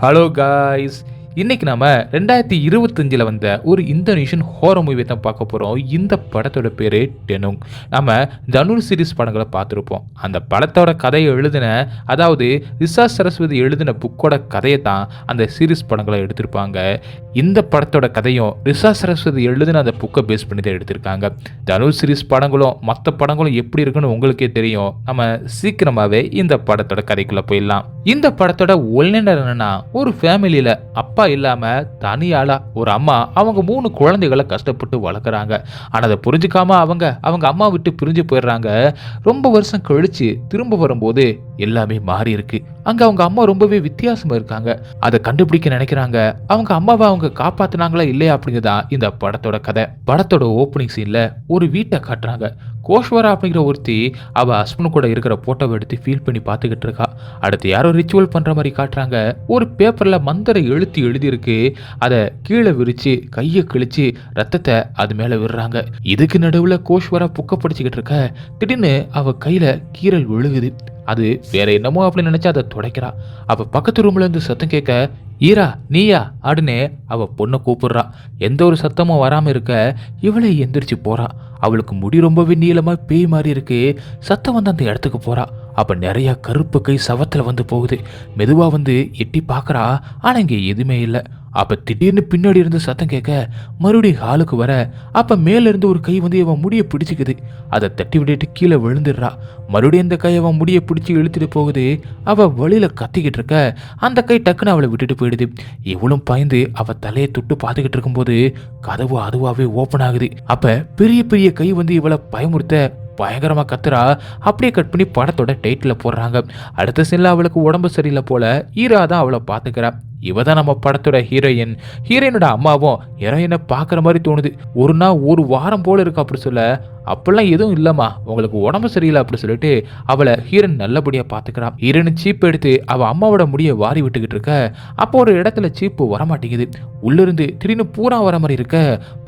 Hello guys, இன்னைக்கு நாம 2025 வந்த ஒரு இந்தோனேஷியன் ஹாரர் மூவி தான் பார்க்க போறோம். இந்த படத்தோட பேரு டெனுங். நாம தனுஷ் சீரிஸ் படங்களை பார்த்துருப்போம். அந்த படத்தோட கதையை எழுதின, அதாவது ரிஷா சரஸ்வதி எழுதின புக்கோட கதையை தான் அந்த சீரிஸ் படங்களை எடுத்திருப்பாங்க. இந்த படத்தோட கதையும் ரிஷா சரஸ்வதி எழுதின அந்த புக்கை பேஸ் பண்ணி தான் எடுத்திருக்காங்க. தனுஷ் சீரிஸ் படங்களும் மற்ற படங்களும் எப்படி இருக்குன்னு உங்களுக்கே தெரியும். நம்ம சீக்கிரமாவே இந்த படத்தோட கதைக்குள்ள போயிடலாம். இந்த படத்தோட ஒளிநர் என்னன்னா, ஒரு ஃபேமிலியில அப்பா இல்லாம தனியாளா ஒரு அம்மா அவங்க 3 குழந்தைகளை கஷ்டப்பட்டு வளர்க்குறாங்க. ஆனா அதை புரிஞ்சுக்காம அவங்க அம்மா விட்டு பிரிஞ்சு போயிடுறாங்க. ரொம்ப வருஷம் கழிச்சு திரும்ப வரும்போது எல்லாமே மாறி இருக்கு. அங்க அவங்க அம்மா ரொம்பவே வித்தியாசமா இருக்காங்க. அதை கண்டுபிடிக்க நினைக்கிறாங்க. அவங்க அம்மாவை அவங்க காப்பாத்தினாங்களா இல்லையா அப்படிங்கிறதான் இந்த படத்தோட கதை. படத்தோட ஓப்பனிங் சீன்ல ஒரு வீட்டை காட்டுறாங்க. கோஷ்வரா அப்படிங்கிற ஒருத்தி அவ ஹஸ்பண்ட் கூட இருக்கிற போட்டோவை எடுத்து ஃபீல் பண்ணி பார்த்துக்கிட்டு இருக்கா. அடுத்து யாரோ ரிச்சுவல் பண்ற மாதிரி காட்டுறாங்க. ஒரு பேப்பர்ல மந்திர எழுதி இருக்கு. அதை கீழே விரிச்சு கையை கிழிச்சு ரத்தத்தை அது மேல விடுறாங்க. இதுக்கு நடுவுல கோஷ்வரா புக்க படிச்சுக்கிட்டு இருக்க, திடீர்னு அவ கையில கீறல் விழுகுது. அது வேற என்னமோ அப்படின்னு நினைச்சா அதை துடைக்கிறா. அப்ப பக்கத்து ரூம்ல இருந்து சத்தம் கேட்க, ஈரா நீயா அப்படின்னு அவ பொண்ணை கூப்பிடுறா. எந்த ஒரு சத்தமும் வராம இருக்க இவளை எந்திரிச்சு போறா. அவளுக்கு முடி ரொம்பவே நீளமா பேய் மாதிரி இருக்கு. சத்தம் வந்து அந்த இடத்துக்கு போறா. அப்ப நிறைய கருப்பு கை சவத்துல வந்து போகுது. மெதுவா வந்து எட்டி பாக்குறா. ஆனா இங்க எதுவுமே இல்லை. அப்ப திடீர்னு பின்னாடி இருந்து சத்தம் கேட்க மறுபடியும் ஹாலுக்கு வர, அப்ப மேல இருந்து ஒரு கை வந்து இவன் முடிய பிடிச்சிக்குது. அதை தட்டி விட்டுட்டு கீழே விழுந்துடுறா. மறுபடியும் அந்த கை அவன் முடிய பிடிச்சி இழுத்துட்டு போகுது. அவ வழியில கத்திக்கிட்டு இருக்க, அந்த கை டக்குன்னு அவளை விட்டுட்டு போயிடுது. இவளும் பயந்து அவ தலையை தொட்டு பார்த்துக்கிட்டு இருக்கும்போது கதவு அதுவாவே ஓப்பன் ஆகுது. அப்ப பெரிய பெரிய கை வந்து இவளை பயமுறுத்த பயங்கரமா கத்துறா. அப்படியே கட் பண்ணி படத்தோட டைட்டில் போடுறாங்க. அடுத்த சீன்ல அவளுக்கு உடம்பு சரியில்லை போல. ஈரா தான் அவளை பாத்துக்கிறா. இவ தான் நம்ம படத்தோட ஹீரோயின். ஹீரோயினோட அம்மாவும் ஹீரோயினை பார்க்குற மாதிரி தோணுது. ஒரு நாள் ஒரு வாரம் போல இருக்கு அப்படி சொல்ல, அப்படிலாம் எதுவும் இல்லைம்மா, உங்களுக்கு உடம்பு சரியில்லை அப்படி சொல்லிட்டு அவளை ஹீரோயின் நல்லபடியாக பார்த்துக்கிறான். ஹீரோயின் சீப்பு எடுத்து அவள் அம்மாவோட முடியை வாரி விட்டுக்கிட்டு இருக்க, அப்போ ஒரு இடத்துல சீப்பு வரமாட்டேங்குது. உள்ளிருந்து திடீர்னு பூரா வர மாதிரி இருக்க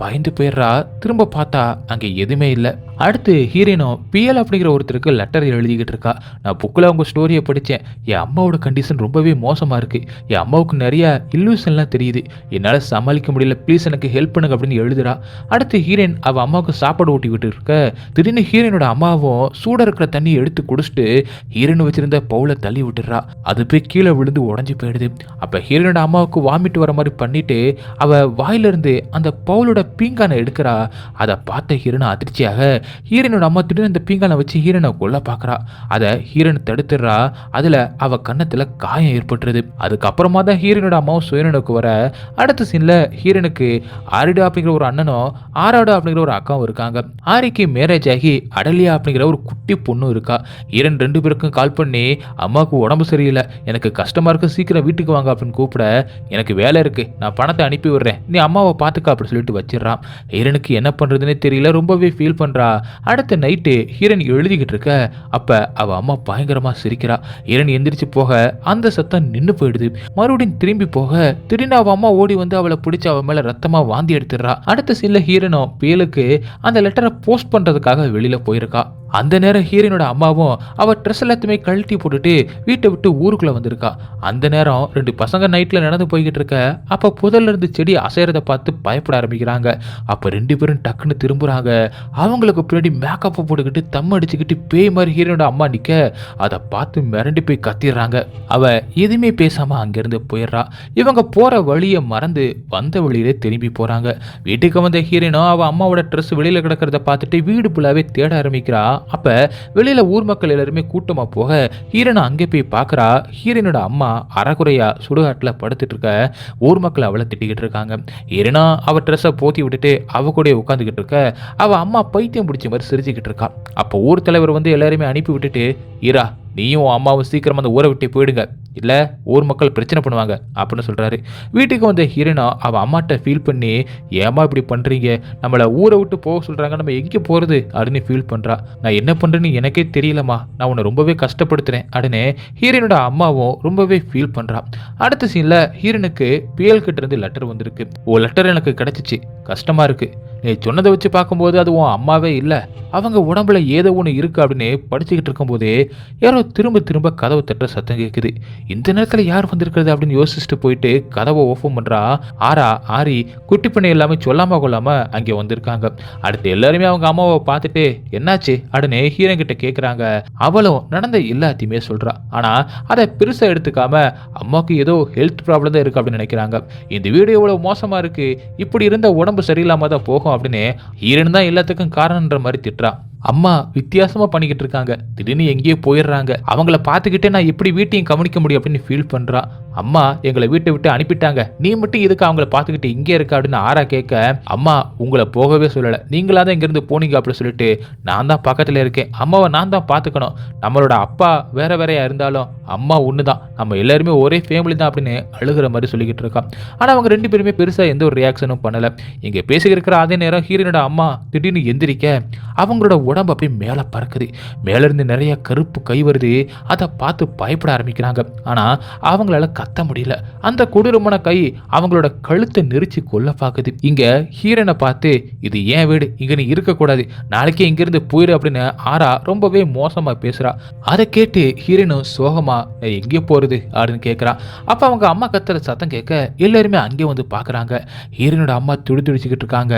பயந்து போயிடுறா. திரும்ப பார்த்தா அங்கே எதுவுமே இல்லை. அடுத்து ஹீரோயினும் பிஎல் அப்படிங்கிற ஒருத்தருக்கு லெட்டர் எழுதிக்கிட்டு இருக்கா. நான் புக்கில் அவங்க ஸ்டோரியை படித்தேன். என் அம்மாவோட கண்டிஷன் ரொம்பவே மோசமாக இருக்குது. என் அம்மாவுக்கு நிறைய இல்லூஷன்லாம் தெரியுது. என்னால் சமாளிக்க முடியல, ப்ளீஸ் எனக்கு ஹெல்ப் பண்ணுங்க அப்படின்னு எழுதுறா. அடுத்து ஹீரோயின் அவள் அம்மாவுக்கு சாப்பாடு ஊட்டி விட்டு இருக்க, திடீர்னு ஹீரோயினோட அம்மாவும் சூட இருக்கிற தண்ணியை எடுத்து குடிச்சிட்டு ஹீரோயின் வச்சிருந்த பவுலை தள்ளி விட்டுறா. அது போய் கீழே விழுந்து உடஞ்சி போயிடுது. அப்போ ஹீரோயினோட அம்மாவுக்கு வாமிட்டு வர மாதிரி பண்ணிட்டு அவ வாயிலிருந்து அந்த பவுலோட பீங்கானை எடுக்கிறா. அதை பார்த்த ஹீரோயின் அதிர்ச்சியாக ஹீரோயினோட அம்மா திடீர்னு அந்த பீங்கானை வச்சு ஹீரோயினை கொல்ல பார்க்குறா. அதை ஹீரோயின் தடுத்துடுறா. அதில் அவ கன்னத்தில் காயம் ஏற்பட்டுருது. அதுக்கப்புறமா தான் ஹீரோயினோட அம்மாவும் சுயனுக்கு வர. அடுத்த சீன்ல ஹீரோனுக்கு ஆரிடா அப்படிங்கிற ஒரு அண்ணனும் ஆராடா அப்படிங்கிற ஒரு அக்காவும் இருக்காங்க. ஆரிக்கு மேரேஜ் ஆகி அடலியா அப்படிங்கிற ஒரு குட்டி பொண்ணும் இருக்கா. ஹீரோன் 2 பேருக்கும் கால் பண்ணி அம்மாவுக்கு உடம்பு சரியில்லை, எனக்கு கஷ்டமா இருக்கு, சீக்கிரம் வீட்டுக்கு வாங்க அப்படின்னு கூப்பிட, எனக்கு வேலை இருக்கு, நான் பணத்தை அனுப்பி விடுறேன், நீ அம்மாவை பார்த்துக்க அப்படின்னு சொல்லிட்டு வச்சிடறான். ஹீரோனுக்கு என்ன பண்றதுன்னே தெரியல, ரொம்பவே ஃபீல் பண்றா. அடுத்த நைட்டு ஹீரோன் எழுதிக்கிட்டு இருக்க, அப்ப அவ அம்மா பயங்கரமா சிரிக்கிறா. ஹீரோன் எந்திரிச்சு போக அந்த சத்தம் நின்று போயிடுது. மறுபடியும் திரும்பி போக திடீர்னு அவ அம்மா ஓடி வந்து அவளை பிடிச்சி அவ மேல ரத்தமா வாந்தி எடுத்துடுறா. அடுத்த சீன்ல ஹீரோனும் பியலுக்கு அந்த லெட்டரை போஸ்ட் பண்றதுக்காக வெளியில போயிருக்கா. அந்த நேரம் ஹீரோனோட அம்மாவும் அவ ட்ரெஸ் எல்லாத்தையுமே கழட்டி போட்டுட்டு வீட்டை விட்டு ஊருக்குள்ள வந்திருக்கா. அந்த நேரம் 2 பசங்க நைட்ல நடந்து போய்கிட்டு இருக்க, அப்ப புதல்ல இருந்து செடி அசைறத பார்த்து பயப்பட ஆரம்பிக்கிறாங்க. அப்ப 2 பேரும் டக்குன்னு திரும்புறாங்க. அவங்களுக்கு பின்னாடி மேக்கப் போட்டுக்கிட்டு தம் அடிச்சுக்கிட்டு பேய் மாதிரி ஹீரோனோட அம்மா நிக்க, அதை பார்த்து மிரண்டு போய் கத்திடுறாங்க. அவ எதுவுமே பேசாம அங்கிருந்து போயிடுறா. இவங்க போற வழியை மறந்து வந்த வழியிலே திரும்பி போறாங்க. வீட்டுக்கு வந்த ஹீரோனும் அவ அம்மாவோட ட்ரெஸ் வெளியில கிடக்கிறத பார்த்துட்டு வீடு ஃபுல்லாவே தேட ஆரம்பிக்கிறா. அப்ப வெளியில ஊர் மக்கள் எல்லாருமே கூட்டமா போக ஹீரோனை அங்கே போய் பார்க்கறா. ஹீரோனோட அம்மா அறகுறையா சுடுகாட்டுல படுத்துட்டு இருக்க. ஊர் மக்கள் அவளை திட்டிக்கிட்டு இருக்காங்க. ஹீரோனா அவ ட்ரெஸ்ஸை போத்தி விட்டுட்டு அவ கூட உட்காந்துக்கிட்டு இருக்க. அவ அம்மா பைத்தியம் பிடிச்ச மாதிரி சிரிச்சுக்கிட்டு இருக்கா. அப்போ ஊர் தலைவர் வந்து எல்லாருமே அனுப்பி விட்டுட்டு, ஈரா நீயும் அம்மாவும் சீக்கிரமா அந்த ஊரை விட்டு போயிடுங்க, இல்ல ஊர் மக்கள் பிரச்சனை பண்ணுவாங்க அப்படின்னு சொல்றாரு. வீட்டுக்கு வந்த ஹீரோனா அவ அம்மாட்ட ஃபீல் பண்ணி, ஏமா இப்படி பண்றீங்க, நம்மளை ஊரை விட்டு போக சொல்றாங்க, நம்ம எங்கே போறது அப்படின்னு ஃபீல் பண்றா. நான் என்ன பண்றேன்னு எனக்கே தெரியலம்மா, நான் உன்னை ரொம்பவே கஷ்டப்படுத்துறேன் அப்படின்னு ஹீரோனோட அம்மாவும் ரொம்பவே ஃபீல் பண்றா. அடுத்த சீன்ல ஹீரோனுக்கு பிஎல் கிட்ட இருந்து லெட்டர் வந்திருக்கு. ஓ லெட்டர் எனக்கு கிடைச்சிச்சு, கஷ்டமா இருக்கு, நீ சொன்னதை வச்சு பார்க்கும்போது அது உன் அம்மாவே இல்லை, அவங்க உடம்புல ஏதோ ஒன்று இருக்கு அப்படின்னு படிச்சுக்கிட்டு இருக்கும்போதே யாரோ திரும்ப திரும்ப கதவை தட்டுற சத்தம் கேட்குது. இந்த நேரத்தில் யார் வந்திருக்கிறது அப்படின்னு யோசிச்சுட்டு போயிட்டு கதவை ஓப்பன் பண்ணுறா. ஆரி குட்டி பண்ணி எல்லாமே சொல்லாம கொள்ளாம அங்கே வந்திருக்காங்க. அடுத்து எல்லாருமே அவங்க அம்மாவை பார்த்துட்டு என்னாச்சு அப்படின்னு ஹீரன் கிட்ட கேட்குறாங்க. அவளும் நடந்த எல்லாத்தையுமே சொல்றா. ஆனால் அதை பெருசாக எடுத்துக்காம அம்மாவுக்கு ஏதோ ஹெல்த் ப்ராப்ளம் தான் இருக்கு அப்படின்னு நினைக்கிறாங்க. இந்த வீடியோ எவ்வளவு மோசமா இருக்கு, இப்படி இருந்த உடம்பு சரியில்லாம தான் போகும் அப்படின்னு ஹீரன் தான் எல்லாத்துக்கும் காரணம்ன்ற மாதிரி திட்டுறா. அம்மா வித்தியாசமா பண்ணிக்கிட்டு இருக்காங்க, திடீர்னு எங்கேயோ போயிடுறாங்க, அவங்கள பார்த்துக்கிட்டே நான் எப்படி வீட்டையும் கவனிக்க முடியும் அப்படின்னு ஃபீல் பண்றா. அம்மா எங்களை வீட்டை விட்டு அனுப்பிட்டாங்க, நீ மட்டும் இதுக்கு அவங்கள பார்த்துக்கிட்டு இங்கே இருக்க அப்படின்னு ஆரா கேட்க, அம்மா உங்களை போகவே சொல்லலை, நீங்களா தான் இங்கேருந்து போனீங்க அப்படின்னு சொல்லிட்டு நான் தான் பக்கத்தில் இருக்கேன், அம்மாவை நான் தான் பார்த்துக்கணும், நம்மளோட அப்பா வேற வேறையா இருந்தாலும் அம்மா ஒன்று தான், நம்ம எல்லாருமே ஒரே ஃபேமிலி தான் அப்படின்னு அழுகிற மாதிரி சொல்லிக்கிட்டு இருக்கான். ஆனால் அவங்க ரெண்டு பேருமே பெருசாக எந்த ஒரு ரியாக்ஷனும் பண்ணலை. இங்கே பேசிக்கிட்டு இருக்கிற அதே நேரம் ஹீரோனோட அம்மா திடீர்னு எந்திரிக்க அவங்களோட உடம்பு அப்படியே மேலே பறக்குது. மேலேருந்து நிறைய கருப்பு கை வருது. அதை பார்த்து பயப்பட ஆரம்பிக்கிறாங்க. ஆனால் அவங்களால கத்த முடியல. அந்த கொடூரமான கை அவங்களோட கழுத்தை நெரிச்சு கொல்ல பார்க்குது. இங்க ஹீரனை பார்த்து இது ஏன் வீடு, இங்க நீ இருக்கக்கூடாது, நாளைக்கே இங்கிருந்து போயிரு அப்படின்னு ஆரா ரொம்பவே மோசமா பேசுறா. அதை கேட்டு ஹீரனும் சோகமா எங்கே போறது அப்படின்னு கேட்குறா. அப்ப அவங்க அம்மா கத்துற சத்தம் கேட்க எல்லாருமே அங்கே வந்து பார்க்குறாங்க. ஹீரனோட அம்மா துடிச்சுக்கிட்டு இருக்காங்க.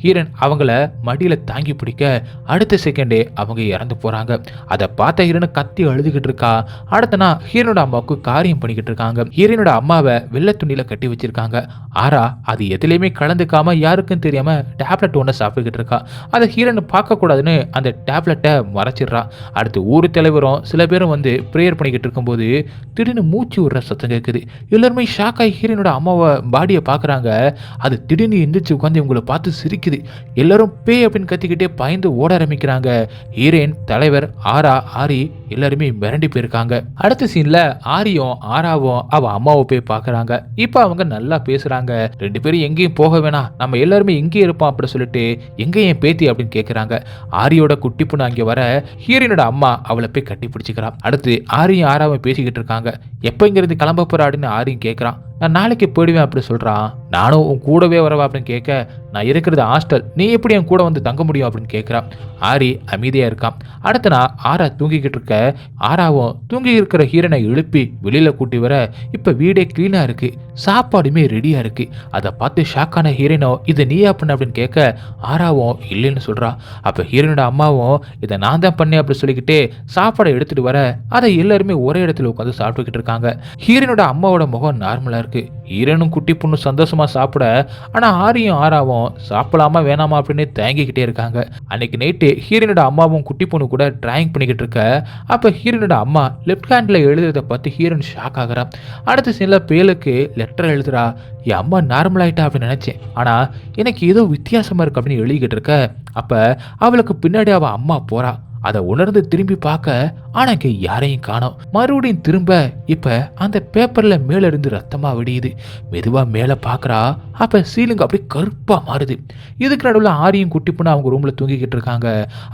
ஹீரன் அவங்கள மடியில தாங்கி பிடிக்க அடுத்த செகண்டே அவங்க இறந்து போறாங்க. அதை பார்த்த ஹீரன் கத்தி அழுதுகிட்டு இருக்கா. அடுத்தனா ஹீரனோட அம்மாவுக்கு காரியம் பண்ணிக்கிட்டு இருக்காங்க. ஹீரனோட அம்மாவை வெள்ளை துணியில கட்டி வச்சிருக்காங்க. ஆரா அது எதுலையுமே கலந்துக்காம யாருக்கும் தெரியாம டேப்லெட் ஒன்று சாப்பிட்டுக்கிட்டு இருக்கா. அதை ஹீரன் பார்க்க கூடாதுன்னு அந்த டேப்லெட்டை மறைச்சிடுறா. அடுத்து ஊர் தலைவரும் சில பேரும் வந்து ப்ரேயர் பண்ணிக்கிட்டு இருக்கும்போது திடீர்னு மூச்சு விடுற சத்தம் கேட்குது. எல்லாருமே ஷாக் ஆகி ஹீரனோட அம்மாவை பாடியை பார்க்குறாங்க. அது திடீர்னு எந்திரிச்சு உட்காந்து இவங்களை பார்த்து சிரிக்குது. எல்லாரும் பேய் அப்படின்னு கத்திக்கிட்டே பயந்து ஓட ஆரம்பிக்கிறாங்க. ஹீரோயின், தலைவர், ஆரி எல்லாருமே மிரண்டி போயிருக்காங்க. அடுத்த சீன்ல ஆரியும் ஆராவும் அவ அம்மாவை போய் பார்க்கறாங்க. இப்ப அவங்க நல்லா பேசுறாங்க. ரெண்டு பேரும் எங்கேயும் போக வேணாம், நம்ம எல்லாருமே இங்கே இருப்போம் அப்படின்னு சொல்லிட்டு எங்க என் பேத்தி அப்படின்னு கேட்கறாங்க. ஆரியோட குட்டி பொண்ணு அங்கே வர ஹீரோயினோட அம்மா அவளை போய் கட்டி பிடிச்சிக்கிறான். அடுத்து ஆரியும் ஆராவும் பேசிக்கிட்டு இருக்காங்க. எப்ப இங்கிருந்து கிளம்ப போறா அப்படின்னு ஆரியும் கேட்கறான். நான் நாளைக்கு போயிடுவேன் அப்படி சொல்கிறான். நானும் உன் கூடவே வரவா அப்படின்னு கேட்க, நான் இருக்கிறது ஹாஸ்டல், நீ எப்படி என் கூட வந்து தங்க முடியும் அப்படின்னு கேட்குறான். ஆரி அமைதியாக இருக்கான். அடுத்த நான் ஆரா தூங்கிக்கிட்டு இருக்க. ஆராவும் தூங்கி இருக்கிற ஹீரனை எழுப்பி வெளியில் கூட்டி வர இப்போ வீடே க்ளீனாக இருக்குது, சாப்பாடுமே ரெடியாக இருக்குது. அதை பார்த்து ஷாக்கான ஹீரோனோ இதை நீயா பண்ண அப்படின்னு கேட்க, ஆராவும் இல்லைன்னு சொல்கிறா. அப்போ ஹீரோனோட அம்மாவும் இதை நான் தான் பண்ணேன் அப்படின்னு சொல்லிக்கிட்டே சாப்பாடை எடுத்துகிட்டு வர அதை எல்லாருமே ஒரே இடத்துல உட்காந்து சாப்பிட்டுக்கிட்டு இருக்காங்க. ஹீரோனோட அம்மாவோட முகம் நார்மலாக இருக்கு. ஹீரனும் குட்டி பொண்ணு சந்தோஷமா சாப்பிட, ஆனா ஆரியும் ஆராவும் சாப்பிடலாமா வேணாமா அப்படின்னு தேங்கிக்கிட்டே இருக்காங்க. அன்னைக்கு நைட்டு ஹீரனோட அம்மாவும் குட்டி பொண்ணு கூட டிராயிங் பண்ணிக்கிட்டு இருக்க. அப்ப ஹீரனோட அம்மா லெஃப்ட் ஹேண்ட்ல எழுதுறத பார்த்து ஹீரன் ஷாக் ஆகுறா. அடுத்த சீன்ல பேலுக்கு லெட்டர் எழுதுறா. என் அம்மா நார்மல் ஆயிட்டா அப்படின்னு நினைச்சேன், ஆனா எனக்கு ஏதோ வித்தியாசமா இருக்கு அப்படின்னு எழுதிக்கிட்டு இருக்க. அப்ப அவளுக்கு பின்னாடி அவ அம்மா போறா. அதை உணர்ந்து திரும்பி பார்க்க, ஆனா இங்க யாரையும் காணோம். மறுபடியும் திரும்ப இப்ப அந்த பேப்பர்ல மேல இருந்து ரத்தமா வெடியுது. மெதுவா மேல பாக்குறா. அப்ப சீலிங் அப்படியே கருப்பா மாறுது. இதுக்கு நடுவில் ஆரியும் குட்டி பொண்ணு அவங்க ரூம்ல தூங்கிக்கிட்டு இருக்காங்க.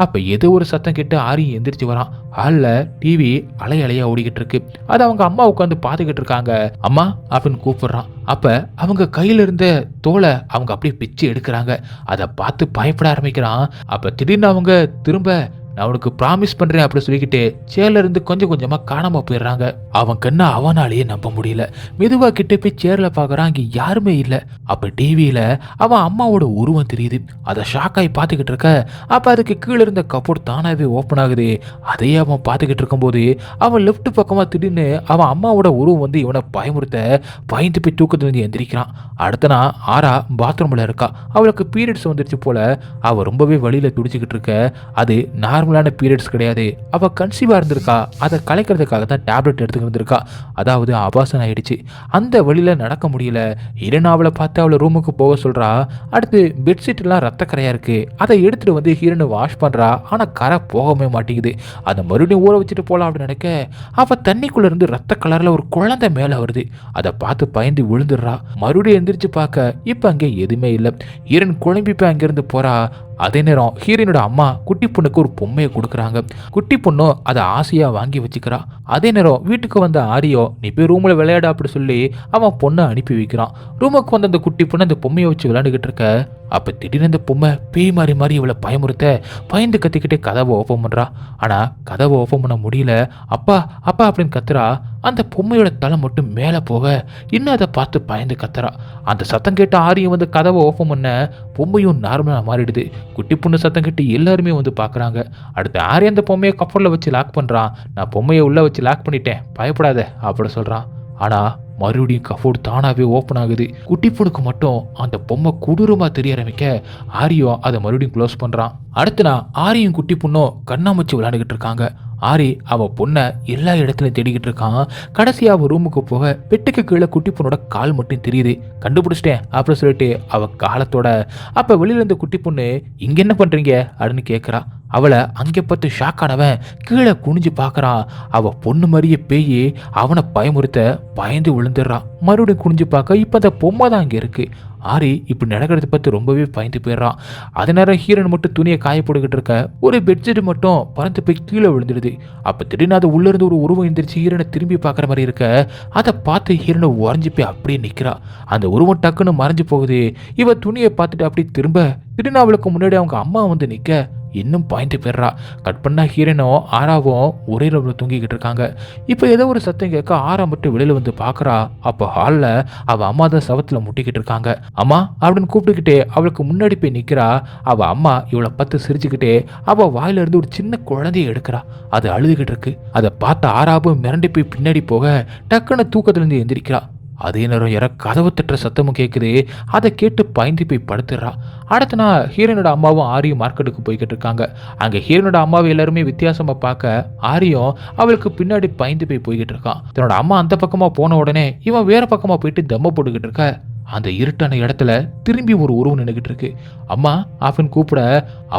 அப்ப ஏதோ ஒரு சத்தம் கேட்டு ஆரியும் எந்திரிச்சு வரான். ஹால்ல டிவி அலையா ஓடிக்கிட்டு இருக்கு. அதை அவங்க அம்மா உட்காந்து பார்த்துக்கிட்டு இருக்காங்க. அம்மா அப்படின்னு கூப்பிடுறான். அப்ப அவங்க கையில இருந்த தோலை அவங்க அப்படியே பிச்சு எடுக்கிறாங்க. அதை பார்த்து பயப்பட ஆரம்பிக்கிறான். அப்ப திடீர்னு அவங்க திரும்ப நான் உனக்கு ப்ராமிஸ் பண்றேன் அப்படி சொல்லிக்கிட்டு சேர்ல இருந்து கொஞ்சம் கொஞ்சமா காணாம போயிடுறாங்க. அவன் கண்ணை அவனாலேயே நம்ப முடியல. மெதுவா கிட்ட போய் சேர்ல பாக்குறான், அங்க யாருமே இல்ல. அப்ப டிவியில அவன் அம்மாவோட உருவம் தெரியுது. அதை ஷாக்காய் பார்த்துக்கிட்டு இருக்க. அப்ப அதுக்கு கீழே இருந்த கப்போர்ட் தானாவே ஓப்பன் ஆகுது. அதையே அவன் பார்த்துக்கிட்டு இருக்கும்போது அவன் லெஃப்ட் பக்கமா திடீர்னு அவன் அம்மாவோட உருவம் வந்து இவனை பயமுறுத்த பயந்து போய் தூக்கத்துல இருந்து எந்திரிக்கிறான். அடுத்த நாள் ஆரா பாத்ரூம்ல இருக்கா. அவளுக்கு பீரியட்ஸ் வந்துருச்சு போல. அவ ரொம்பவே வழியில துடிச்சுக்கிட்டு இருக்க. அது நார்மலான பீரியட்ஸ் கிடையாது, அவ கன்சீவா இருந்திருக்கா. அதை கலைக்கிறதுக்காக தான் டேப்லெட் எடுத்துக்கிட்டு இருந்திருக்கா. அதாவது அபாசன் ஆயிடுச்சு. அந்த வழியில நடக்க முடியல. ஹீரன் அவளை பார்த்து அவளை ரூமுக்கு போக சொல்றா. அடுத்து பெட்ஷீட் எல்லாம் ரத்த கரையா இருக்கு. அதை எடுத்துட்டு வந்து ஹீரனை வாஷ் பண்றா. ஆனா கரை போகவே மாட்டேங்குது. அதை மறுபடியும் ஊற வச்சுட்டு போலாம் அப்படின்னு நினைக்க, அவ தண்ணிக்குள்ள இருந்து ரத்த கலர்ல ஒரு குழந்தை மேல வருது. அதை பார்த்து பயந்து விழுந்துடுறா. மறுபடியும் எந்திரிச்சு பார்க்க இப்ப அங்கே எதுவுமே இல்லை. ஹீரன் குழம்பி போய் அங்கிருந்து போறா. அதே நேரம் ஹீரோயினோட அம்மா குட்டி பொண்ணுக்கு ஒரு பொம்மையை கொடுக்குறாங்க. குட்டி பொண்ணும் அதை ஆசையா வாங்கி வச்சுக்கிறா. அதே நேரம் வீட்டுக்கு வந்த ஆரியோ நீ போய் ரூம்ல விளையாட அப்படி சொல்லி அவன் பொண்ணை அனுப்பி வைக்கிறான். ரூமுக்கு வந்த அந்த குட்டி பொண்ணு அந்த பொம்மையை வச்சு விளையாண்டுகிட்டு இருக்க. அப்ப திடீர்னு அந்த பொம்மை பேய் மாறி மாறி இவளை பயமுறுத்த பயந்து கத்திக்கிட்டே கதவை ஓப்பன் பண்றா. ஆனா கதவை ஓப்பன் பண்ண முடியல. அப்பா அப்பா அப்படின்னு கத்துறா. அந்த பொம்மையோட தலை மட்டும் மேலே போக இன்னும் அதை பார்த்து பயந்து கத்துறா. அந்த சத்தம் கேட்டு ஆரியம் வந்து கதவை ஓப்பன் பண்ண பொம்மையும் நார்மலாக மாறிடுது. குட்டி பொண்ணு சத்தம் கேட்டு எல்லாருமே வந்து பார்க்குறாங்க. அடுத்து ஆரியம் அந்த பொம்மையை கப்பலில் வச்சு லாக் பண்ணுறான். நான் பொம்மையை உள்ளே வச்சு லாக் பண்ணிட்டேன், பயப்படாத அப்படி சொல்கிறான். ஆனால் மறுபடியும் கஃபோர்டு தானாகவே ஓப்பன் ஆகுது. குட்டி பொண்ணுக்கு மட்டும் அந்த பொம்மை கொடூரமாக தெரிய ஆரம்பிக்க ஆரியம் அதை மறுபடியும் க்ளோஸ் பண்ணுறான். அடுத்து நான் ஆரியும் குட்டி பொண்ணும் கண்ணாமூச்சி விளையாண்டுக்கிட்டு இருக்காங்க. ஆரி அவ பொண்ணை எல்லா இடத்துலையும் தேடிக்கிட்டு இருக்கான். கடைசியாக அவள் ரூமுக்கு போக பெட்டுக்கு கீழே குட்டி பொண்ணோட கால் மட்டும் தெரியுது. கண்டுபிடிச்சிட்டேன் அப்படின்னு சொல்லிட்டு அவள் காலத்தோட அப்போ வெளியில இருந்த குட்டி பொண்ணு இங்கே என்ன பண்ணுறீங்க அப்படின்னு கேட்குறா. அவளை அங்கே பார்த்து ஷாக்கானவன் கீழே குனிஞ்சு பார்க்குறான். அவள் பொண்ணு மாதிரியே பேய் அவனை பயமுறுத்த பயந்து விழுந்துடுறான். மறுபடியும் குனிஞ்சு பார்க்க இப்போ அந்த பொம்மை தான் அங்கே இருக்குது. ஆரி இப்படி நடக்கிறத பார்த்து ரொம்பவே பயந்து போயிடுறான். அதே நேரம் ஹீரோன் மட்டும் துணியை காய போட்டுக்கிட்டு இருக்க ஒரு பெட்ஷீட் மட்டும் பறந்து போய் கீழே விழுந்துடுது. அப்போ திடீர்னு அது உள்ளேருந்து ஒரு உருவம் எந்திரிச்சு ஹீரோனை திரும்பி பார்க்குற மாதிரி இருக்க அதை பார்த்து ஹீரோனை உறைஞ்சி போய் அப்படியே நிற்கிறா. அந்த உருவம் டக்குன்னு மறைஞ்சு போகுது. இவ துணியை பார்த்துட்டு அப்படியே திரும்ப திடீர்னு அவளுக்கு முன்னாடி அவங்க அம்மா வந்து நிற்க இன்னும் பாயிண்ட் போயிடுறா. கட் பண்ணா ஹீரோனும் ஆராவும் ஒரே ரூம்ல தூங்கிக்கிட்டு இருக்காங்க. இப்போ ஏதோ ஒரு சத்தம் கேட்க ஆரா மட்டும் வெளியில வந்து பார்க்குறா. அப்போ ஹாலில் அவள் அம்மா தான் சவத்தில் முட்டிக்கிட்டு இருக்காங்க. அம்மா அப்படின்னு கூப்பிட்டுக்கிட்டே அவளுக்கு முன்னாடி போய் நிற்கிறா. அவள் அம்மா இவளை பார்த்து சிரிச்சுக்கிட்டே அவள் வாயிலிருந்து ஒரு சின்ன குழந்தைய எடுக்கிறா. அது அழுதுகிட்டு இருக்கு. அதை பார்த்த ஆராவும் மிரண்டு போய் பின்னாடி போக டக்குன்னு தூக்கத்துலேருந்து எந்திரிக்கிறா. அதே நேரம் யாரோ கதவு தட்டுற சத்தமும் கேட்குது. அதை கேட்டு பயந்து போய் படுத்துடுறா. அடுத்த நாள் ஹீரோனோட அம்மாவும் ஆரியும் மார்க்கெட்டுக்கு போய்கிட்டு இருக்காங்க. அங்கே ஹீரோனோட அம்மாவை எல்லாருமே வித்தியாசமாக பார்க்க ஆரியும் அவளுக்கு பின்னாடி பயந்து போய்கிட்டு இருக்கான். தன்னோட அம்மா அந்த பக்கமாக போன உடனே இவன் வேற பக்கமாக போயிட்டு தம்ம போட்டுக்கிட்டு இருக்க. அந்த இருட்டான இடத்துல திரும்பி ஒரு உருவம் நின்றுக்கிட்டு இருக்கு. அம்மா அப்படின்னு கூப்பிட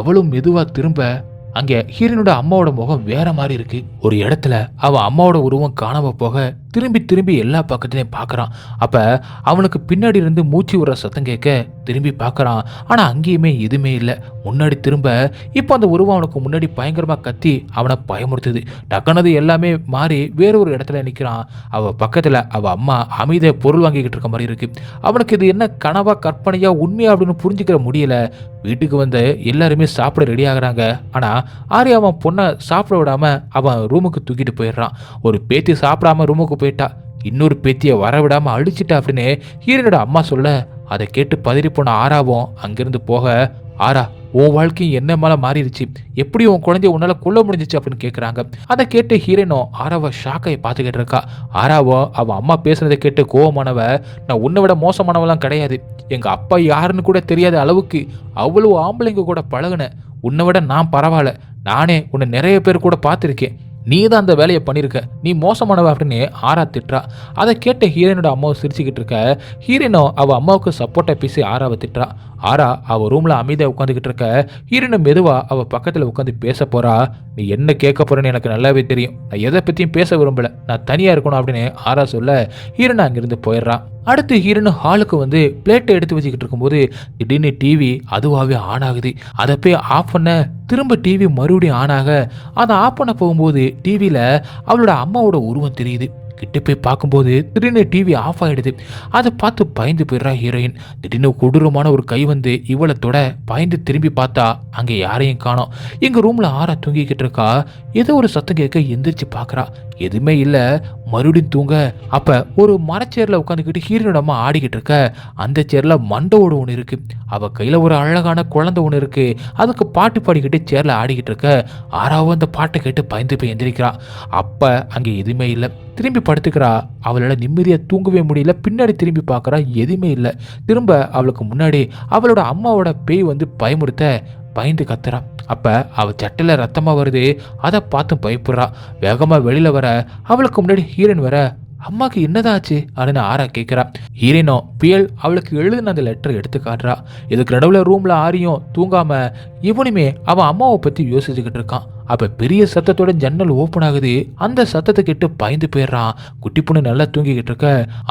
அவளும் மெதுவாக திரும்ப அங்கே ஹீரோனோட அம்மாவோட முகம் வேற மாதிரி இருக்கு. ஒரு இடத்துல அவன் அம்மாவோட உருவம் காணாம போக திரும்பி திரும்பி எல்லா பக்கத்துலையும் பார்க்குறான். அப்போ அவனுக்கு பின்னாடி இருந்து மூச்சு விடுற சத்தம் கேட்க திரும்பி பார்க்குறான். ஆனால் அங்கேயுமே எதுவுமே இல்லை. முன்னாடி திரும்ப இப்போ அந்த உருவம் அவனுக்கு முன்னாடி பயங்கரமாக கத்தி அவனை பயமுறுத்துது. டக்குனது எல்லாமே மாறி வேற ஒரு இடத்துல நிற்கிறான். அவள் பக்கத்தில் அவள் அம்மா அமைதியை பொருள் வாங்கிக்கிட்டு இருக்க மாதிரி இருக்கு. அவனுக்கு இது என்ன கனவா கற்பனையா உண்மையா அப்படின்னு புரிஞ்சுக்கிற முடியல. வீட்டுக்கு வந்து எல்லாருமே சாப்பிட ரெடி ஆகுறாங்க. ஆனால் ஆரி அவன் பொண்ணை சாப்பிட விடாம அவன் ரூமுக்கு தூக்கிட்டு போயிடுறான். ஒரு பேத்தி சாப்பிடாம ரூமுக்கு போயிட்டா, இன்னொரு பேத்தியை வரவிடாம அழிச்சிட்டா அப்படின்னு ஹீரோனோட அம்மா சொல்ல அதை கேட்டு பதறி போன ஆராவும் அங்கிருந்து போக, ஆரா உன் வாழ்க்கையும் என்ன மேலே மாறிடுச்சு, எப்படி உன் குழந்தைய உன்னால் கொல்ல முடிஞ்சிச்சு அப்படின்னு கேட்குறாங்க. அதை கேட்டு ஹீரோனும் ஆராவை ஷாக்கை பார்த்துக்கிட்டு இருக்கா. ஆராவோ அவன் அம்மா பேசுனதை கேட்டு கோவமானவ, நான் உன்னை விட மோசமானவெல்லாம் கிடையாது, எங்கள் அப்பா யாருன்னு கூட தெரியாத அளவுக்கு அவ்வளோ ஆம்பளைங்க கூட பழகுனேன், உன்னை விட நான் பரவாயில்ல, நானே உன்னை நிறைய பேர் கூட பார்த்துருக்கேன், நீ தான் அந்த வேலையை பண்ணியிருக்க, நீ மோசமானவ அப்படின்னு ஆரா திட்டுறா. அதை கேட்ட ஹீரோனோட அம்மாவை சிரிச்சுக்கிட்டு இருக்க. ஹீரோனோ அவள் அம்மாவுக்கு சப்போர்ட்டாக பேசி ஆராவை திட்டுறா. ஆரா அவள் ரூமில் அமைதியாக உட்காந்துக்கிட்டு இருக்க. ஹீரோனை மெதுவாக அவள் பக்கத்தில் உட்காந்து பேச போகிறா. நீ என்ன கேட்க போகிறேன்னு எனக்கு நல்லாவே தெரியும், நான் எதை பற்றியும் பேச விரும்பலை, நான் தனியாக இருக்கணும் அப்படின்னு ஆரா சொல்ல ஹீரோனை அங்கேருந்து போயிடுறான். அடுத்து ஹீரோனு ஹாலுக்கு வந்து பிளேட்டை எடுத்து வச்சுக்கிட்டு இருக்கும்போது திடீர்னு டிவி அதுவாகவே ஆன் ஆகுது. அதை போய் ஆஃப் பண்ண திரும்ப டிவி மறுபடியும் ஆன் ஆக அதை ஆஃப் பண்ண போகும்போது டிவியில் அவளோட அம்மாவோட உருவம் தெரியுது. கிட்ட போய் பார்க்கும்போது திடீர்னு டிவி ஆஃப் ஆகிடுது. அதை பார்த்து பயந்து போயிடுறா ஹீரோயின். திடீர்னு கொடூரமான ஒரு கை வந்து இவளை தொட பயந்து திரும்பி பார்த்தா அங்கே யாரையும் காணோம். எங்கள் ரூமில் ஆரா தூங்கிக்கிட்டு இருக்கா. ஏதோ ஒரு சத்தம் கேட்க எந்திரிச்சு பார்க்குறா, எதுவுமே இல்லை. மறுபடியும் தூங்க அப்போ ஒரு மரச்சேரில் உட்காந்துக்கிட்டு ஹீரோனோட அம்மா ஆடிக்கிட்டு இருக்க. அந்த சேரில் மண்டோட ஒன்று இருக்குது. அவள் கையில் ஒரு அழகான குழந்தை ஒன்று இருக்குது. அதுக்கு பாட்டு பாடிக்கிட்டு சேரில் ஆடிக்கிட்டு இருக்க. ஆறாவும் அந்த பாட்டை கேட்டு பயந்து போய் எந்திரிக்கிறா. அப்போ அங்கே எதுவுமே இல்லை. திரும்பி படுத்துக்கிறா. அவளால் நிம்மதியாக தூங்கவே முடியல. பின்னாடி திரும்பி பார்க்குறா, எதுவுமே இல்லை. திரும்ப அவளுக்கு முன்னாடி அவளோட அம்மாவோட பேய் வந்து பயமுறுத்த பயந்து கத்துறா. அப்போ அவள் சட்டையில் ரத்தமாக வருது. அதை பார்த்து பயப்படுறா. வேகமாக வெளியில் வர அவளுக்கு முன்னாடி ஹீரோயின் வர அம்மாக்கு என்னதான் ஆச்சு அப்படின்னு ஆரா கேட்கிறா. ஹீரோயினோ பியல் அவளுக்கு எழுதின அந்த லெட்டர் எடுத்து காட்டுறா. இதுக்கு நடுவில் ரூம்ல ஆரியும் தூங்காம இவனுமே அவன் அம்மாவை பத்தி யோசிச்சுக்கிட்டு இருக்கான். அப்ப பெரிய சத்தத்தோட ஜன்னல் ஓப்பன் ஆகுது. அந்த சத்தத்தை கேட்டு பயந்து போயிடுறான். குட்டி பொண்ணு நல்லா தூங்கிக்கிட்டு இருக்க.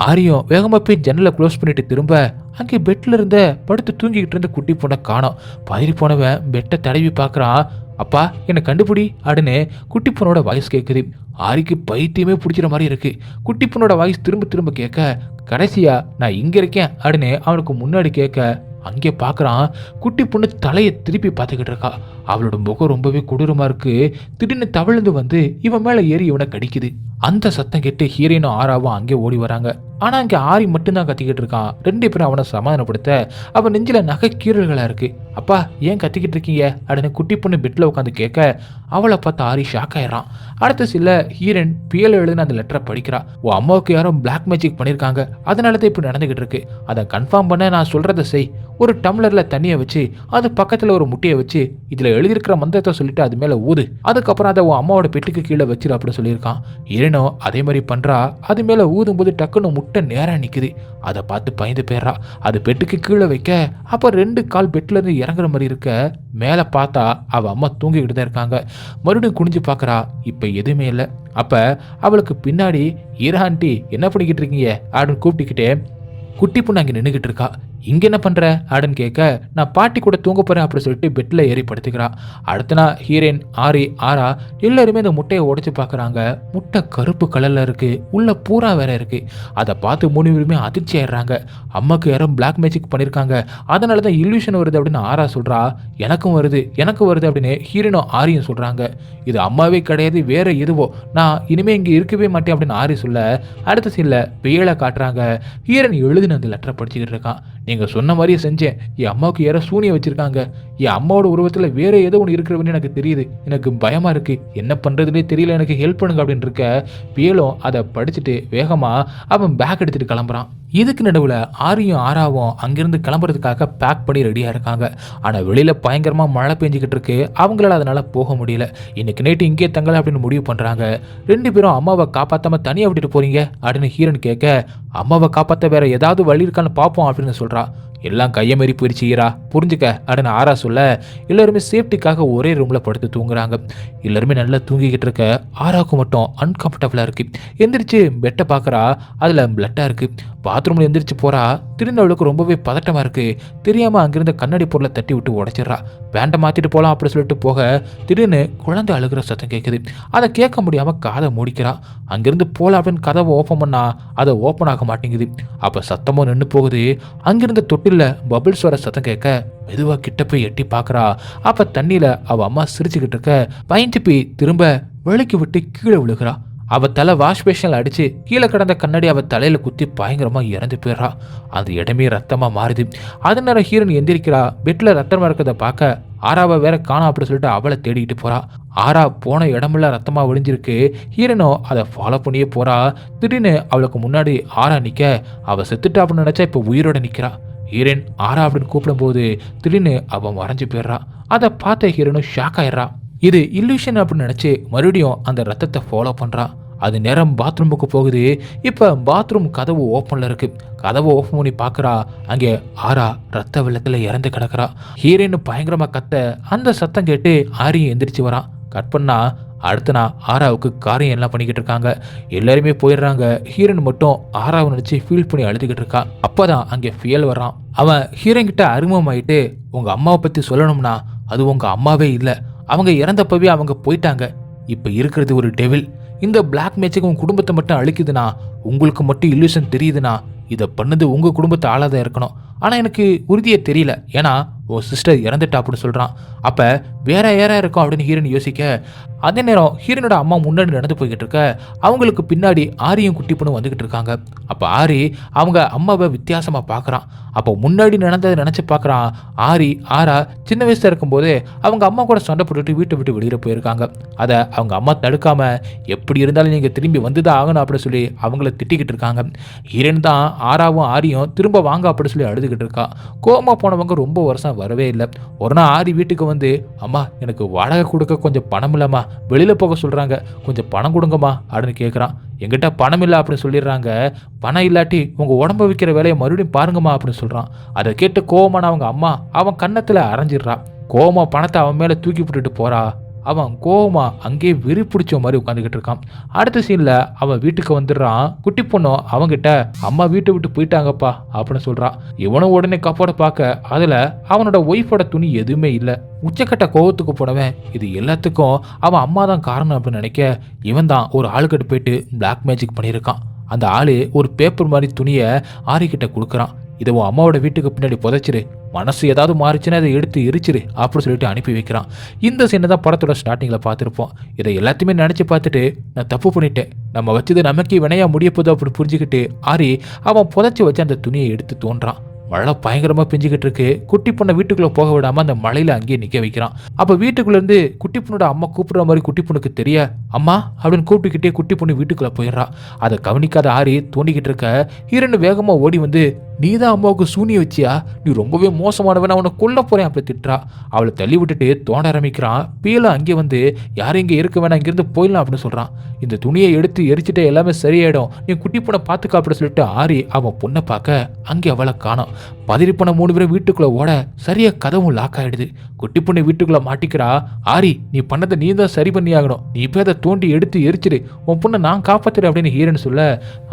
ஆரியும் வேகமா போய் ஜன்னலை க்ளோஸ் பண்ணிட்டு திரும்ப அங்கே பெட்ல இருந்த படுத்து தூங்கிக்கிட்டு இருந்த குட்டி பொண்ணை காணோம். பதறி போனவன் பெட்டை தடவி பார்க்கறான். அப்பா என்னை கண்டுபிடி அப்படின்னு குட்டி பொண்ணோட வாய்ஸ் கேட்குது. ஆரிக்கு பைத்தியமே பிடிச்சிற மாதிரி இருக்கு. குட்டி பொண்ணோட வாய்ஸ் திரும்ப திரும்ப கேட்க கடைசியா நான் இங்க இருக்கேன் அப்படின்னு அவனுக்கு முன்னாடி கேட்க அங்கே பார்க்குறான். குட்டி பொண்ணு தலையை திருப்பி பார்த்துக்கிட்டு இருக்கா. அவளோட முகம் ரொம்பவே கொடூரமா இருக்கு. திடீர்னு தவழ்ந்து வந்து இவன் மேலே ஏறி இவனை கடிக்குது. அந்த சத்தம் கேட்டு ஹீரோயினும் ஆராவும் அங்கே ஓடி வராங்க. ஆனா அங்கே ஆரி மட்டும்தான் கத்திக்கிட்டு இருக்கான். ரெண்டு பேரும் அவனை சமாதானப்படுத்த அவன் நெஞ்சில நகை கீறல்களா இருக்கு. அப்பா ஏன் கத்திக்கிட்டு இருக்கீங்க அப்படின்னு குட்டி பொண்ணு பெட்ல உட்காந்து கேட்க அவளை பார்த்து ஆரி ஷாக் ஆயிடுறான். அடுத்த சில ஹீரோயின் பியல் எழுதுன அந்த லெட்டரை படிக்கிறா. ஓ அம்மாவுக்கு யாரும் பிளாக் மேஜிக் பண்ணியிருக்காங்க, அதனால தான் இப்படி நடந்துகிட்டு இருக்கு. அதை கன்ஃபார்ம் பண்ண நான் சொல்றதை செய். ஒரு டம்ளர்ல தண்ணியை வச்சு அது பக்கத்துல ஒரு முட்டையை வச்சு இதுல எழுதியிருக்கிற மந்திரத்தை சொல்லிட்டு அது மேல ஊது. அதுக்கப்புறம் அதை உன் அம்மாவோட பெட்டுக்கு கீழே வச்சிரு அப்படின்னு சொல்லியிருக்கான். ஹீரோயினோ அதே மாதிரி பண்றா. அது மேல ஊதும் போது டக்குன்னு முட்டை நேரா நிக்குது. அதை பார்த்து பயந்து போயிடுறா. அது பெட்டுக்கு கீழே வைக்க அப்ப 2 கால் பெட்ல இருந்து இறங்குற மாதிரி இருக்க. மேல பார்த்தா அவ அம்மா தூங்கிக்கிட்டு தான் இருக்காங்க. மறுபடியும் குனிஞ்சு பார்க்கறா. இப்ப எதுவுமே இல்லை. அப்ப அவளுக்கு பின்னாடி ஈரா ஆண்டி என்ன பண்ணிக்கிட்டு இருக்கீங்க அப்படின்னு கூப்பிட்டுக்கிட்டே குட்டி பொண்ணு அங்கே நின்றுக்கிட்டு இருக்கா. இங்கே என்ன பண்ணுற அப்படின்னு கேட்க நான் பாட்டி கூட தூங்க போகிறேன் அப்படின்னு சொல்லிட்டு பெட்டில் ஏறி படுத்துக்கிறா. அடுத்த நாள் ஹீரோயின் ஆரா எல்லாருமே இந்த முட்டையை உடைச்சு பார்க்குறாங்க. முட்டை கருப்பு கலரில் இருக்குது, உள்ள பூரா வேற இருக்குது. அதை பார்த்து 3 பேருமே அதிர்ச்சி ஆயிடுறாங்க. அம்மாவுக்கு யாரும் பிளாக் மேஜிக் பண்ணியிருக்காங்க, அதனால தான் இல்யூஷன் வருது அப்படின்னு ஆரா சொல்கிறா. எனக்கும் வருது அப்படின்னு ஹீரோயினும் ஆரியும் சொல்கிறாங்க. இது அம்மாவே கிடையாது, வேற எதுவோ, நான் இனிமேல் இங்கே இருக்கவே மாட்டேன் அப்படின்னு ஆரி சொல்ல அடுத்த சீனில் பியலை காட்டுறாங்க. ஹீரோயின் எழுதின அந்த லெட்டரை படிச்சுக்கிட்டு இருக்கான். நீங்கள் சொன்ன மாதிரியே செஞ்சேன். என் அம்மாவுக்கு யாரோ சூனியம் வச்சுருக்காங்க. என் அம்மாவோட உருவத்தில் வேற ஏதோ ஒன்று இருக்கிறவன்னு எனக்கு தெரியுது. எனக்கு பயமாக இருக்குது, என்ன பண்ணுறதுனே தெரியல, எனக்கு ஹெல்ப் பண்ணுங்க அப்படின்னு இருக்க. பியலும் அதை படிச்சுட்டு வேகமாக அவன் பேக் எடுத்துகிட்டு கிளம்புறான். இதுக்கு நடுவில் ஆரியும் ஆராவும் அங்கேருந்து கிளம்புறதுக்காக பேக் பண்ணி ரெடியாக இருக்காங்க. ஆனால் வெளியில் பயங்கரமாக மழை பெஞ்சிக்கிட்டு இருக்கு. அவங்களால அதனால் போக முடியல. இன்னைக்கு நைட்டு இங்கே தங்கலை அப்படின்னு முடிவு பண்ணுறாங்க. 2 பேரும் அம்மாவை காப்பாற்றாமல் தனியாக விட்டுட்டு போகிறீங்க அப்படின்னு ஹீரோன் கேட்க அம்மாவை காப்பாற்ற வேற ஏதாவது வழி இருக்கான்னு பார்ப்போம் அப்படின்னு சொல்கிறா. எல்லாம் கையை மாரி போயிடுச்சு ஈரா, புரிஞ்சுக்க அப்படின்னு ஆரா சொல்ல எல்லாருமே சேஃப்டிக்காக ஒரே ரூமில் படுத்து தூங்குறாங்க. எல்லாருமே நல்லா தூங்கிக்கிட்டு இருக்க. ஆராவுக்கு மட்டும் அன்கம்ஃபர்டபுளாக இருக்குது. எந்திரிச்சு பெட்டை பார்க்குறா. அதில் பிளட்டாக இருக்குது. பாத்ரூமில் எந்திரிச்சு போகிறா. திடீர்னு அவளுக்கு ரொம்பவே பதட்டமாக இருக்குது. தெரியாமல் அங்கிருந்த கண்ணாடி பொருளை தட்டி விட்டு உடைச்சிட்றா. பேண்டை மாற்றிட்டு போகலாம் அப்படின்னு சொல்லிட்டு போக திடீர்னு குழந்தை அழுகிற சத்தம் கேட்குது. அதை கேட்க முடியாமல் காதை மூடிக்கிறா. அங்கேருந்து போகலாம் அப்படின்னு கதவை ஓப்பன் பண்ணா அதை ஓப்பன் ஆக மாட்டேங்குது. அப்போ சத்தமும் நின்று போகுது. அங்கிருந்த தொட்டில் பபிள்ஸ் வர சத்தம் கேட்க மெதுவா கிட்ட போய் எட்டி பார்க்கறா. அப்ப தண்ணியில அவ அம்மா சிரிச்சுக்கிட்டு இருக்க. பயந்து போய் திரும்ப வழுக்கி விட்டு கீழே விழுகிறா. அவ தலை வாஷ் பேஷன்ல அடிச்சு கீழே கிடந்த கண்ணாடி அவ தலையில குத்தி பயங்கரமா இறந்து போயிடுறா. அந்த இடமே ரத்தமா மாறுது. அது நேரம் ஹீரோன் எந்திரிக்கிறா. பெட்ல ரத்தமா இருக்கிறத பார்க்க ஆராவை வேற காணோம் அப்படின்னு சொல்லிட்டு அவளை தேடிக்கிட்டு போறா. ஆரா போன இடமெல்லாம் ரத்தமா ஒழிஞ்சிருக்கு. ஹீரோனோ அதை ஃபாலோ பண்ணியே போறா. திடீர்னு அவளுக்கு முன்னாடி ஆரா நிக்க. அவ செத்துட்டா அப்படின்னு நினைச்சா இப்ப உயிரோட நிக்கிறா. ஹீரோன் ஆரா அப்படின்னு கூப்பிடும் போது திடீர்னு அவன் மறைஞ்சு போயிடுறா. அதை பார்த்த ஹீரோனும் ஷாக் ஆயிடுறா. இது இல்லூஷன் அப்படின்னு நினைச்சு மறுபடியும் அந்த ரத்தத்தை ஃபாலோ பண்றா. அது நேரம் பாத்ரூமுக்கு போகுது. இப்போ பாத்ரூம் கதவு ஓப்பனில் இருக்கு. கதவை ஓப்பன் பண்ணி பார்க்குறா. அங்கே ஆரா ரத்த வெள்ளத்தில் இறந்து கிடக்குறா. ஹீரோயின் பயங்கரமாக கத்த அந்த சத்தம் கேட்டு ஆரியும் எந்திரிச்சு வரான். கட் பண்ணா அடுத்த நாள் ஆராவுக்கு காரியம் எல்லாம் பண்ணிக்கிட்டு இருக்காங்க. எல்லாருமே போயிடுறாங்க. ஹீரோயின் மட்டும் ஆராவை நினச்சி ஃபீல் பண்ணி அழுதுகிட்டு இருக்கா. அப்போதான் அங்கே ஃபியல் வரான். அவன் ஹீரோயின் கிட்ட அறிமுகமாயிட்டு உங்கள் அம்மாவை பற்றி சொல்லணும்னா அது உங்கள் அம்மாவே இல்லை, அவங்க இறந்தப்பவே அவங்க போயிட்டாங்க. இப்போ இருக்கிறது ஒரு டெவில். இந்த பிளாக் மேஜிக் உங்கள் குடும்பத்தை மட்டும் அழிக்குதுன்னா, உங்களுக்கு மட்டும் இல்லூஷன் தெரியுதுன்னா இதை பண்ணது உங்கள் குடும்பத்தை ஆளாதான் இருக்கணும். ஆனால் எனக்கு உறுதியே தெரியல, ஏன்னா உன் சிஸ்டர் இறந்துட்டா அப்படின்னு சொல்கிறான். அப்போ வேற யாரா இருக்கும் அப்படின்னு ஹீரோயின் யோசிக்க அதே நேரம் ஹீரோனோட அம்மா முன்னாடி நடந்து போய்கிட்டு இருக்க. அவங்களுக்கு பின்னாடி ஆரியும் குட்டி பொண்ணு வந்துக்கிட்டு இருக்காங்க. அப்போ ஆரி அவங்க அம்மாவை வித்தியாசமாக பார்க்குறான். அப்போ முன்னாடி நடந்ததை நினச்சி பார்க்குறான். ஆரா சின்ன வயசாக இருக்கும்போது அவங்க அம்மா கூட சண்டை போட்டுட்டு வீட்டை விட்டு வெளியில் போயிருக்காங்க. அதை அவங்க அம்மா தடுக்காமல் எப்படி இருந்தாலும் நீங்கள் திரும்பி வந்து தான் ஆகணும் அப்படின்னு சொல்லி அவங்கள திட்டிக்கிட்டு இருக்காங்க. ஹீரோயின் தான் ஆராவும் ஆரியும் திரும்ப வாங்க அப்படின்னு சொல்லி அழுதுகிட்டு இருக்கா. கோமா போனவங்க ரொம்ப வருஷம் வரவே இல்லை. ஒரு நாள் ஆரி வீட்டுக்கு வந்து அம்மா அம்மா எனக்கு வாடகை கொடுக்க கொஞ்சம் பணம் இல்லம்மா, வெளியில போக சொல்றாங்க, கொஞ்சம் பணம் கொடுங்கம்மா அப்படின்னு கேட்குறான். என்கிட்ட பணம் இல்லை அப்படின்னு சொல்லிடுறாங்க. பணம் இல்லாட்டி உங்க உடம்ப விற்கிற வேலையை மறுபடியும் பாருங்கம்மா அப்படின்னு சொல்றான். அதை கேட்டு கோவமான அவங்க அம்மா அவன் கன்னத்துல அரைஞ்சிடுறான். கோவமா பணத்தை அவன் மேல தூக்கி போட்டுட்டு போறா. அவன் கோவமா அங்கேயே வெறி பிடிச்ச மாதிரி உட்காந்துக்கிட்டு இருக்கான். அடுத்த சீன்ல அவன் வீட்டுக்கு வந்துடுறான். குட்டி பொண்ணும் அவங்கிட்ட அம்மா வீட்டை விட்டு போயிட்டாங்கப்பா அப்படின்னு சொல்றான். இவனும் உடனே கப்போட பார்க்க அதுல அவனோட ஒய்ஃபோட துணி எதுவுமே இல்லை. உச்சக்கட்ட கோவத்துக்கு போனவன் இது எல்லாத்துக்கும் அவன் அம்மா தான் காரணம் அப்படின்னு நினைக்க இவன் தான் ஒரு ஆளுக்கிட்ட போயிட்டு பிளாக் மேஜிக் பண்ணியிருக்கான். அந்த ஆளு ஒரு பேப்பர் மாதிரி துணியை ஆரிக்கிட்ட கொடுக்குறான். இதை உன் அம்மாவோட வீட்டுக்கு பின்னாடி புதைச்சிரு, மனசு ஏதாவது மாறிச்சுன்னா அதை எடுத்து எரிச்சிரு அப்படின்னு சொல்லிட்டு அனுப்பி வைக்கிறான். இந்த சீனை தான் படத்தோட ஸ்டார்டிங்கில் பார்த்துருப்போம். இதை எல்லாத்தையுமே நினச்சி பார்த்துட்டு நான் தப்பு பண்ணிட்டேன், நம்ம வச்சது நமக்கே வினையா முடிய போதும் அப்படி புரிஞ்சுக்கிட்டு ஆரி அவன் புதைச்சி வச்சு அந்த துணியை எடுத்து தோன்றான். மழை பயங்கரமாக பெஞ்சிக்கிட்டு இருக்கு. குட்டி பொண்ணை வீட்டுக்குள்ளே போக விடாமல் அந்த மழையில் அங்கேயே நிற்க வைக்கிறான். அப்போ வீட்டுக்குள்ளேருந்து குட்டி பொண்ணோட அம்மா கூப்பிடுற மாதிரி குட்டி பொண்ணுக்கு தெரிய அம்மா அப்படின்னு கூப்பிட்டுக்கிட்டே குட்டி பொண்ணு வீட்டுக்குள்ளே போயிடுறா. அதை கவனிக்காத ஆரி தோண்டிக்கிட்டு இருக்க ஹீரோன்னு வேகமாக ஓடி வந்து நீ தான் அம்மாவுக்கு சூனிய வச்சியா, நீ ரொம்பவே மோசமானவன், அவனை கொல்ல போறேன் அப்படி திட்டுறா. அவளை தள்ளி விட்டுட்டு தோண்ட ஆரம்பிக்கிறான். பீல அங்கே வந்து யாரும் இங்கே இருக்க வேணாம், இங்கிருந்து போயிடலாம் அப்படின்னு சொல்றான். இந்த துணியை எடுத்து எரிச்சுட்டு எல்லாமே சரியாயிடும், நீ குட்டி பொண்ணை பார்த்துக்க அப்படின்னு சொல்லிட்டு ஆரி அவன் பொண்ணை பார்க்க அங்கே அவளை காணோம். பதறி போன 3 பேரும் வீட்டுக்குள்ள ஓட சரியா கதவும் லாக் ஆயிடுது. குட்டி பொண்ணு வீட்டுக்குள்ள மாட்டிக்கிறா. ஆரி நீ பண்ணதை நீ தான் சரி பண்ணி ஆகணும், நீ இப்போ அதை தோண்டி எடுத்து எரிச்சிடு, உன் பொண்ணை நான் காப்பாத்துறேன் அப்படின்னு ஹீரோன்னு சொல்ல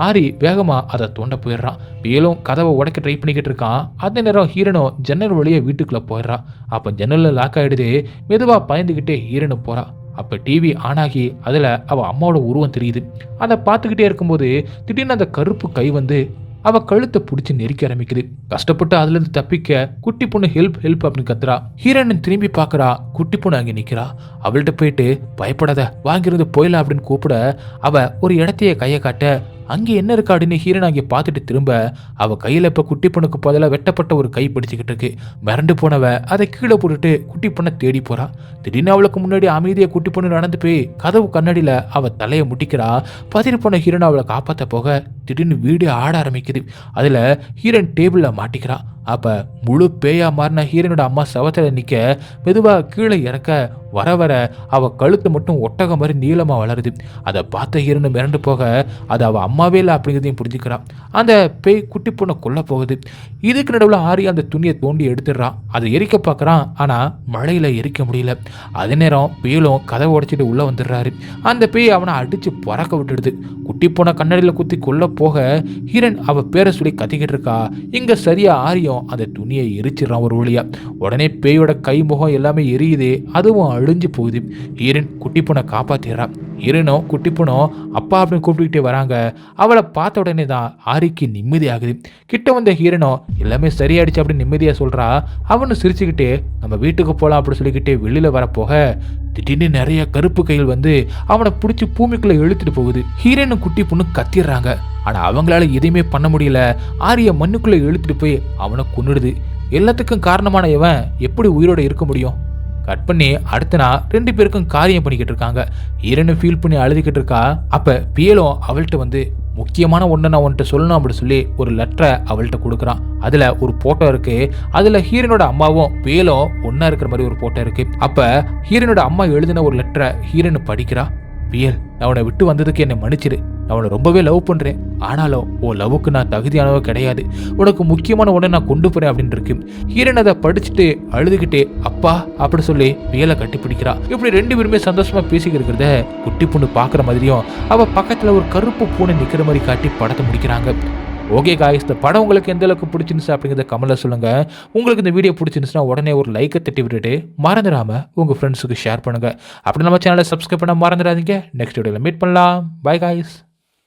ஆரி வேகமா அதை தோண்ட போயிடுறான். மேலும் கதவை உடைக்க ட்ரை பண்ணிக்கிட்டு இருக்கான். அதே நேரம் ஹீரோனும் ஜன்னல் வழியே வீட்டுக்குள்ள போயிடுறான். அப்ப ஜன்னல்ல லாக் ஆயிடுது. மெதுவா பயந்துகிட்டே ஹீரோனு போறான். அப்ப டிவி ஆன் ஆகி அதுல அவ அம்மாவோட உருவம் தெரியுது. அதை பார்த்துக்கிட்டே இருக்கும்போது திடீர்னு அந்த கருப்பு கை வந்து அவ கழுத்தை பிடிச்சி நெரிக்க ஆரம்பிக்குது. கஷ்டப்பட்டு அதுல இருந்து தப்பிக்க குட்டி பொண்ணு ஹெல்ப் ஹெல்ப் அப்படின்னு கத்துறா. ஹீரோயின் திரும்பி பாக்குறா. குட்டி பொண்ணு அங்கே நிக்கிறா. அவள்கிட்ட போயிட்டு பயப்படாத, வாங்கிருந்து போயிடலாம் அப்படின்னு கூப்பிட அவ ஒரு இடத்தையே கையை காட்ட அங்கே என்ன இருக்கா அப்படின்னு ஹீரோன் அங்கே பார்த்துட்டு திரும்ப அவ கையில் இப்போ குட்டி பொண்ணுக்கு பதிலாக வெட்டப்பட்ட ஒரு கை பிடிச்சிக்கிட்டு இருக்கு. மிரண்டு போனவ அதை கீழே போட்டுட்டு குட்டி பொண்ணை தேடி போறா. திடீர்னு அவளுக்கு முன்னாடி அமைதியை குட்டி பொண்ணு நடந்து போய் கதவு கண்ணாடியில் அவ தலையை முட்டிக்கிறா. பதறி போன ஹீரோன் அவளை காப்பாற்ற போக திடீர்னு வீடு ஆட ஆரம்பிக்குது. அதில் ஹீரோன் டேபிளில் மாட்டிக்கிறா. அப்போ முழு பேயா மாறின ஹீரோனோட அம்மா சவத்தில் நிற்க மெதுவாக கீழே இறக்க வர வர அவள் கழுத்து மட்டும் ஒட்டகம் மாதிரி நீளமாக வளருது. அதை பார்த்த ஹீரோனு மிரண்டு போக அது அவள் அம்மாவே இல்லை அப்படிங்கிறதையும் புரிஞ்சுக்கிறான். அந்த பேய் குட்டி பொண்ணை கொல்ல போகுது. இதுக்கு நடுவில் ஆரி அந்த துணியை தோண்டி எடுத்துடுறான். அதை எரிக்க பார்க்குறான். ஆனால் மழையில் எரிக்க முடியல. அதே நேரம் பேயும் கதவை உடைச்சிட்டு உள்ளே வந்துடுறாரு. அந்த பேய் அவனை அடித்து பறக்க விட்டுடுது. குட்டி பொண்ணை கண்ணாடியில் குத்தி கொல்ல போக ஹீரோன் அவள் பேரை சொல்லி கத்திக்கிட்டு இருக்கா. இங்கே சரியா ஆரியும் அந்த துணியை எரிச்சிடறான் ஒரு வழியா. உடனே பேயோட கை முகம் எல்லாமே எரியுது. அதுவும் அழிஞ்சு போகுது. ஹீரோன் குட்டி பொண்ணை காப்பாத்திடுறான். ஹீரோனும் குட்டி பொண்ணும் அப்பா அப்படின்னு கூப்பிட்டுக்கிட்டே வராங்க. அவளை பார்த்த உடனே தான் ஆரிக்கு நிம்மதி ஆகுது. கிட்ட வந்த ஹீரோனும் எல்லாமே சரியாயிடுச்சு அப்படின்னு நிம்மதியா சொல்றா. அவனு சிரிச்சுக்கிட்டே நம்ம வீட்டுக்கு போகலாம் அப்படின்னு சொல்லிக்கிட்டே வெளியில வரப்போக திடீர்னு நிறைய கருப்பு கைகள் வந்து அவனை பிடிச்சி பூமிக்குள்ள இழுத்துட்டு போகுது. ஹீரோனும் குட்டி பொண்ணு கத்திடுறாங்க. ஆனா அவங்களால எதையுமே பண்ண முடியல. ஆரிய மண்ணுக்குள்ள இழுத்துட்டு போய் அவனை கொன்னுடுது. எல்லாத்துக்கும் காரணமான இவன் எப்படி உயிரோட இருக்க முடியும்? கட் பண்ணி அடுத்த நாள் 2 பேருக்கும் காரியம் பண்ணிக்கிட்டு இருக்காங்க. ஹீரோனு ஃபீல் பண்ணி அழுதுகிட்டு இருக்கா. அப்ப பியலும் அவள்கிட்ட வந்து முக்கியமான ஒன்று நான் உன்கிட்ட சொல்லணும் அப்படின்னு சொல்லி ஒரு லெட்டரை அவள்கிட்ட கொடுக்குறான். அதில் ஒரு போட்டோ இருக்கு. அதில் ஹீரோனோட அம்மாவும் பேலும் ஒன்றா இருக்கிற மாதிரி ஒரு போட்டோ இருக்கு. அப்போ ஹீரோனோட அம்மா எழுதின ஒரு லெட்டரை ஹீரோனு படிக்கிறா. பியல், நான் உன்னை விட்டு வந்ததுக்கு என்னை மன்னிச்சிரு. நான் உன்னை ரொம்பவே லவ் பண்ணுறேன். ஆனாலும் உன் லவ்வுக்கு நான் தகுதியானவோ கிடையாது. உனக்கு முக்கியமான ஒன்றை நான் கொண்டு போகிறேன் அப்படின்னு இருக்கு. ஹீரோன் அதை படிச்சுட்டு அழுதுகிட்டே அப்பா அப்படி சொல்லி பியலை கட்டி பிடிக்கிறா. இப்படி 2 பேருமே சந்தோஷமா பேசிக்கிட்டு இருக்கிறத குட்டி பொண்ணு பார்க்குற மாதிரியும் அவள் பக்கத்தில் ஒரு கருப்பு பூனை நிற்கிற மாதிரி காட்டி படத்தை முடிக்கிறாங்க. ஓகே காய்ஸ், இந்த படம் உங்களுக்கு எந்த அளவுக்கு பிடிச்சிருந்துச்சு அப்படிங்கிறத கமெண்ட்ல சொல்லுங்க. உங்களுக்கு இந்த வீடியோ பிடிச்சிருந்துச்சுன்னா உடனே ஒரு லைக்கை தட்டி விட்டுட்டு மறந்துடாம உங்க ஃப்ரெண்ட்ஸுக்கு ஷேர் பண்ணுங்க. அப்படி நம்ம சேனலை சப்ஸ்கிரைப் பண்ண மறந்துடாதீங்க. நெக்ஸ்ட் வீடியோவில் மீட் பண்ணலாம். By guys.